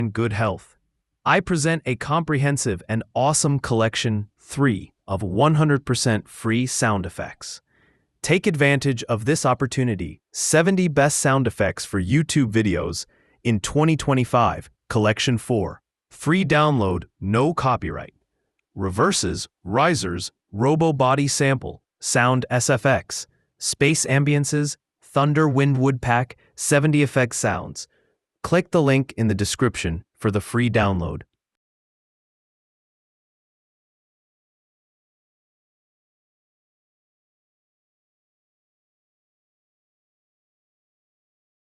and good health. I present a comprehensive and awesome collection 3 of 100% free sound effects. Take advantage of this opportunity. 70 best sound effects for YouTube videos in 2025, Collection 4. Free download, no copyright. Reverses, risers, Robo Body sample, sound SFX, space ambiences, thunder wind wood pack, 70 effect sounds. Click the link in the description for the free download.